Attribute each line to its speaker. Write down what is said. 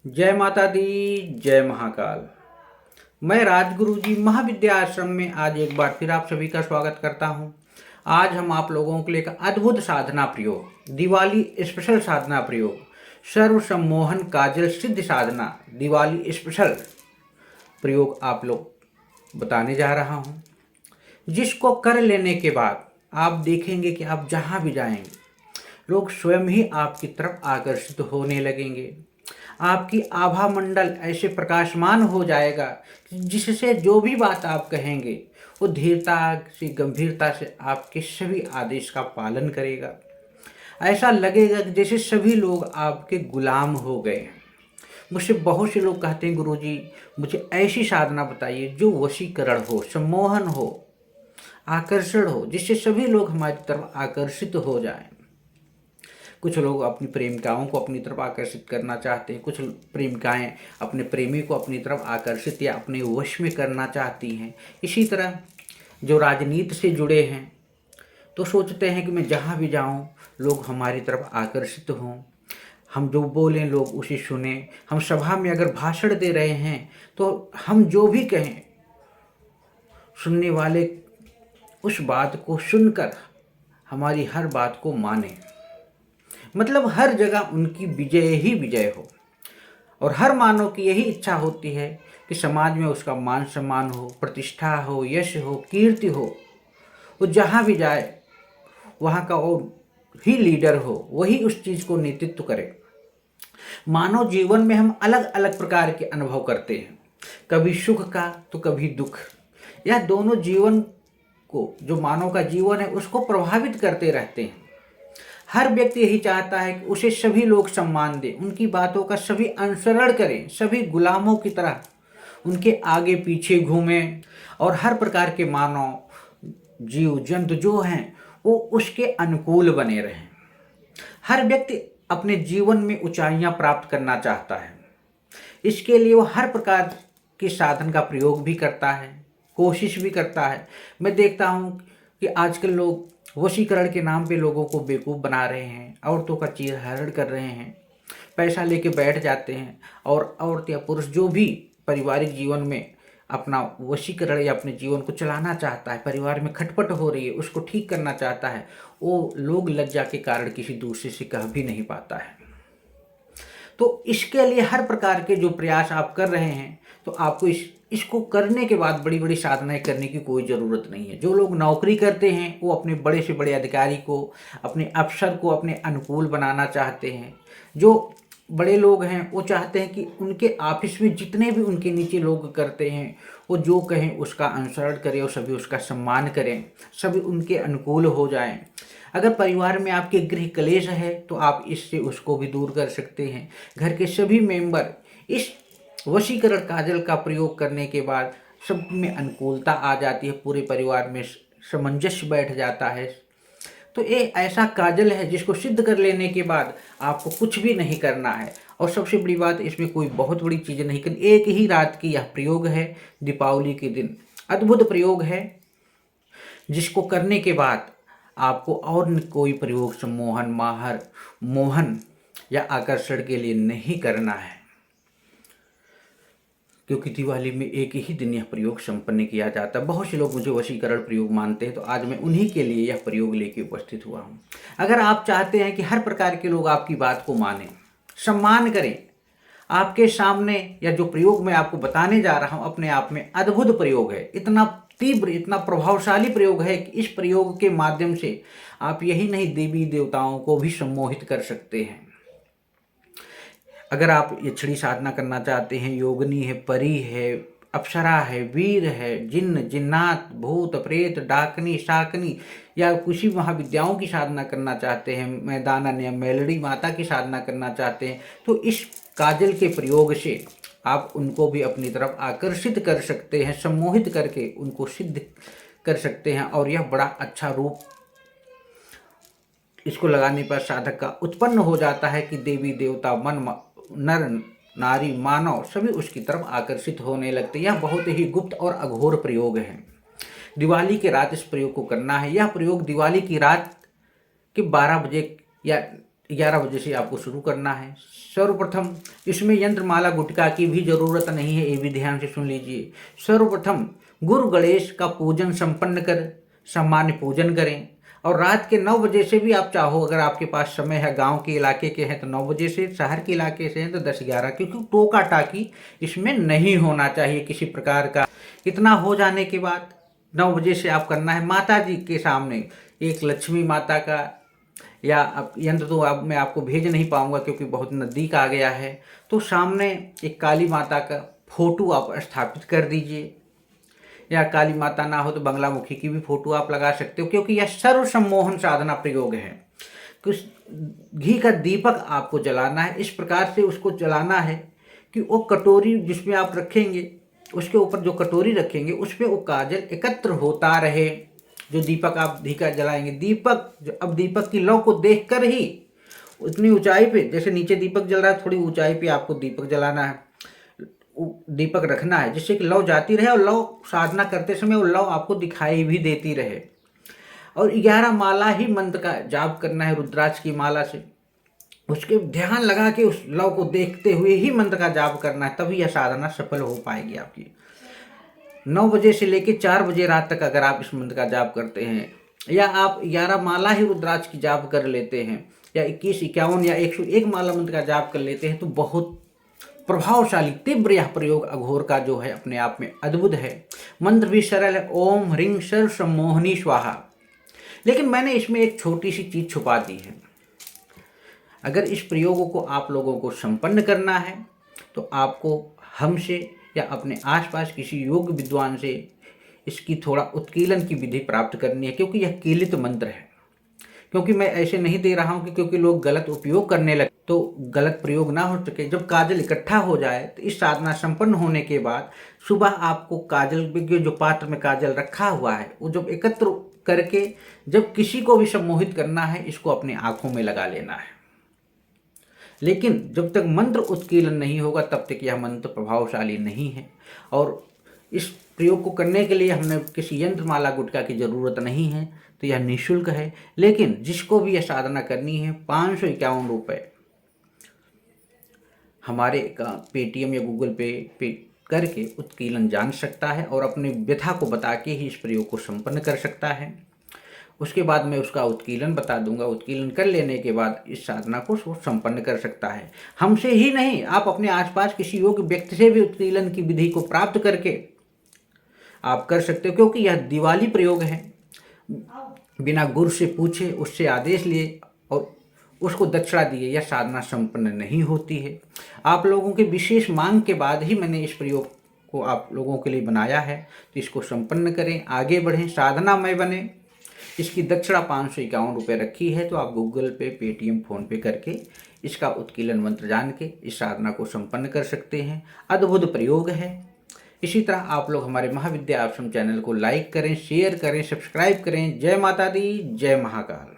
Speaker 1: जय माता दी, जय महाकाल। मैं राजगुरु जी महाविद्या आश्रम में आज एक बार फिर आप सभी का स्वागत करता हूं। आज हम आप लोगों के लिए एक अद्भुत साधना प्रयोग, दिवाली स्पेशल साधना प्रयोग, सर्व सम्मोहन काजल सिद्ध साधना दिवाली स्पेशल प्रयोग आप लोग बताने जा रहा हूं, जिसको कर लेने के बाद आप देखेंगे कि आप जहां भी जाएंगे लोग स्वयं ही आपकी तरफ आकर्षित होने लगेंगे। आपकी आभा मंडल ऐसे प्रकाशमान हो जाएगा जिससे जो भी बात आप कहेंगे वो धीरता से गंभीरता से आपके सभी आदेश का पालन करेगा। ऐसा लगेगा कि जैसे सभी लोग आपके गुलाम हो गए हैं। मुझसे बहुत से लोग कहते हैं, गुरुजी मुझे ऐसी साधना बताइए जो वशीकरण हो, सम्मोहन हो, आकर्षण हो, जिससे सभी लोग हमारी तरफ आकर्षित हो जाएं। कुछ लोग अपनी प्रेमिकाओं को अपनी तरफ आकर्षित करना चाहते हैं, कुछ प्रेमिकाएं अपने प्रेमी को अपनी तरफ आकर्षित या अपने वश में करना चाहती हैं। इसी तरह जो राजनीति से जुड़े हैं तो सोचते हैं कि मैं जहाँ भी जाऊँ लोग हमारी तरफ आकर्षित हों, हम जो बोलें लोग उसे सुने। हम सभा में अगर भाषण दे रहे हैं तो हम जो भी कहें सुनने वाले उस बात को सुनकर हमारी हर बात को माने। मतलब हर जगह उनकी विजय ही विजय हो। और हर मानव की यही इच्छा होती है कि समाज में उसका मान सम्मान हो, प्रतिष्ठा हो, यश हो, कीर्ति हो। वो जहाँ भी जाए वहाँ का वो ही लीडर हो, वही उस चीज़ को नेतृत्व करे। मानव जीवन में हम अलग अलग प्रकार के अनुभव करते हैं, कभी सुख का तो कभी दुख। यह दोनों जीवन को, जो मानव का जीवन है, उसको प्रभावित करते रहते हैं। हर व्यक्ति यही चाहता है कि उसे सभी लोग सम्मान दें, उनकी बातों का सभी अनुसरण करें, सभी गुलामों की तरह उनके आगे पीछे घूमें। और हर प्रकार के मानव जीव जंतु जो हैं वो उसके अनुकूल बने रहें। हर व्यक्ति अपने जीवन में ऊंचाइयां प्राप्त करना चाहता है। इसके लिए वो हर प्रकार के साधन का प्रयोग भी करता है, कोशिश भी करता है। मैं देखता हूँ कि आजकल लोग वशीकरण के नाम पे लोगों को बेवकूफ़ बना रहे हैं, औरतों का चीरहरण कर रहे हैं, पैसा लेके बैठ जाते हैं। और औरत या पुरुष जो भी पारिवारिक जीवन में अपना वशीकरण या अपने जीवन को चलाना चाहता है, परिवार में खटपट हो रही है, उसको ठीक करना चाहता है, वो लोग लज्जा के कारण किसी दूसरे से कह भी नहीं पाता है। तो इसके लिए हर प्रकार के जो प्रयास आप कर रहे हैं तो आपको इसको करने के बाद बड़ी बड़ी साधनाएं करने की कोई ज़रूरत नहीं है। जो लोग नौकरी करते हैं वो अपने बड़े से बड़े अधिकारी को, अपने अफसर को अपने अनुकूल बनाना चाहते हैं। जो बड़े लोग हैं वो चाहते हैं कि उनके ऑफिस में जितने भी उनके नीचे लोग करते हैं वो जो कहें उसका अनुसरण करें और सभी उसका सम्मान करें, सभी उनके अनुकूल हो जाएं। अगर परिवार में आपके गृह क्लेश है तो आप इससे उसको भी दूर कर सकते हैं। घर के सभी मेंबर इस वशीकरण काजल का प्रयोग करने के बाद सब में अनुकूलता आ जाती है, पूरे परिवार में सामंजस्य बैठ जाता है। तो ये ऐसा काजल है जिसको सिद्ध कर लेने के बाद आपको कुछ भी नहीं करना है। और सबसे बड़ी बात, इसमें कोई बहुत बड़ी चीज़ें नहीं करनी। एक ही रात की यह प्रयोग है, दीपावली के दिन अद्भुत प्रयोग है, जिसको करने के बाद आपको और कोई प्रयोग सम्मोहन, माहर, मोहन या आकर्षण के लिए नहीं करना है, क्योंकि दिवाली में एक ही दिन यह प्रयोग संपन्न किया जाता है। बहुत से लोग मुझे वशीकरण प्रयोग मानते हैं, तो आज मैं उन्हीं के लिए यह प्रयोग लेके उपस्थित हुआ हूँ। अगर आप चाहते हैं कि हर प्रकार के लोग आपकी बात को मानें, सम्मान करें, आपके सामने या जो प्रयोग मैं आपको बताने जा रहा हूँ अपने आप में अद्भुत प्रयोग है। इतना तीव्र, इतना प्रभावशाली प्रयोग है कि इस प्रयोग के माध्यम से आप यही नहीं देवी देवताओं को भी सम्मोहित कर सकते हैं। अगर आप यक्षिणी साधना करना चाहते हैं, योगिनी है, परी है, अप्सरा है, वीर है, जिन्न, जिन्नात, भूत, प्रेत, डाकनी, शाकनी या किसी महाविद्याओं की साधना करना चाहते हैं, मैदानन या मेलड़ी माता की साधना करना चाहते हैं, तो इस काजल के प्रयोग से आप उनको भी अपनी तरफ आकर्षित कर सकते हैं, सम्मोहित करके उनको सिद्ध कर सकते हैं। और यह बड़ा अच्छा रूप इसको लगाने पर साधक का उत्पन्न हो जाता है कि देवी देवता, मन, नर नारी, मानव सभी उसकी तरफ आकर्षित होने लगते हैं। यह बहुत ही गुप्त और अघोर प्रयोग है। दिवाली के रात इस प्रयोग को करना है। यह प्रयोग दिवाली की रात के 12 बजे या 11 बजे से आपको शुरू करना है। सर्वप्रथम इसमें यंत्रमाला गुटका की भी ज़रूरत नहीं है, ये भी ध्यान से सुन लीजिए। सर्वप्रथम गुरु गणेश का पूजन संपन्न कर सामान्य पूजन करें, और रात के 9 बजे से भी आप चाहो, अगर आपके पास समय है, गांव के इलाके के हैं तो 9 बजे से, शहर के इलाके से हैं तो 10-11, क्योंकि टोका टाकी इसमें नहीं होना चाहिए किसी प्रकार का। इतना हो जाने के बाद 9 बजे से आप करना है माता जी के सामने एक लक्ष्मी माता का, या यंत्र तो अब मैं आपको भेज नहीं पाऊंगा क्योंकि बहुत नज़दीक आ गया है, तो सामने एक काली माता का फोटो आप स्थापित कर दीजिए, या काली माता ना हो तो बंगला मुखी की भी फोटो आप लगा सकते हो, क्योंकि यह सर्व सम्मोहन साधना प्रयोग है। कुछ घी का दीपक आपको जलाना है, इस प्रकार से उसको जलाना है कि वो कटोरी जिसमें आप रखेंगे, उसके ऊपर जो कटोरी रखेंगे उस पर वो काजल एकत्र होता रहे। जो दीपक आप घी का जलाएंगे, दीपक अब दीपक की लौ को देखकर ही उतनी ऊंचाई पे, जैसे नीचे दीपक जल रहा है थोड़ी ऊंचाई पे आपको दीपक जलाना है, दीपक रखना है, जिससे कि लौ जाती रहे और लौ साधना करते समय वो लौ आपको दिखाई भी देती रहे। और 11 माला ही मंत्र का जाप करना है रुद्राक्ष की माला से, उसके ध्यान लगा के उस लौ को देखते हुए ही मंत्र का जाप करना है, तभी यह साधना सफल हो पाएगी आपकी। 9 बजे से लेकर 4 बजे रात तक अगर आप इस मंत्र का जाप करते हैं, या आप 11 माला ही रुद्राक्ष की जाप कर लेते हैं, या 21, 51 या 101 माला मंत्र का जाप कर लेते हैं, तो बहुत प्रभावशाली तीव्र यह प्रयोग अघोर का जो है अपने आप में अद्भुत है। मंत्र भी सरल है, ओम ह्रीं सर्व सम्मोहनी स्वाहा। लेकिन मैंने इसमें एक छोटी सी चीज छुपा दी है। अगर इस प्रयोगों को आप लोगों को संपन्न करना है तो आपको हमसे या अपने आसपास किसी योग्य विद्वान से इसकी थोड़ा उत्कीलन की विधि प्राप्त करनी है, क्योंकि यह कीलित मंत्र है। क्योंकि मैं ऐसे नहीं दे रहा हूं कि क्योंकि लोग गलत उपयोग करने लगे तो गलत प्रयोग ना हो सके। जब काजल इकट्ठा हो जाए तो इस साधना संपन्न होने के बाद सुबह आपको काजल जो पात्र में काजल रखा हुआ है वो जब एकत्र करके जब किसी को भी सम्मोहित करना है, इसको अपनी आंखों में लगा लेना है। लेकिन जब तक मंत्र उत्कीलन नहीं होगा तब तक यह मंत्र प्रभावशाली नहीं है। और इस प्रयोग को करने के लिए हमने किसी यंत्र माला गुटका की ज़रूरत नहीं है, तो यह निःशुल्क है। लेकिन जिसको भी यह साधना करनी है 551 रुपये हमारे पेटीएम या गूगल पे करके उत्कीलन जान सकता है और अपनी व्यथा को बता के ही इस प्रयोग को संपन्न कर सकता है। उसके बाद मैं उसका उत्कीलन बता दूंगा। उत्कीलन कर लेने के बाद इस साधना को संपन्न कर सकता है। हमसे ही नहीं, आप अपने आसपास किसी योग्य व्यक्ति से भी उत्कीलन की विधि को प्राप्त करके आप कर सकते हो, क्योंकि यह दिवाली प्रयोग है। बिना गुरु से पूछे, उससे आदेश लिए और उसको दक्षिणा दिए यह साधना संपन्न नहीं होती है। आप लोगों के विशेष मांग के बाद ही मैंने इस प्रयोग को आप लोगों के लिए बनाया है, तो इसको संपन्न करें, आगे बढ़ें, साधनामय बने। इसकी दक्षिणा 551 रुपये रखी है, तो आप गूगल पे, पेटीएम, फ़ोन पे करके इसका उत्कीलन मंत्र जान के इस साधना को संपन्न कर सकते हैं। अद्भुत प्रयोग है। इसी तरह आप लोग हमारे महाविद्या आश्रम चैनल को लाइक करें, शेयर करें, सब्सक्राइब करें। जय माता दी, जय महाकाल।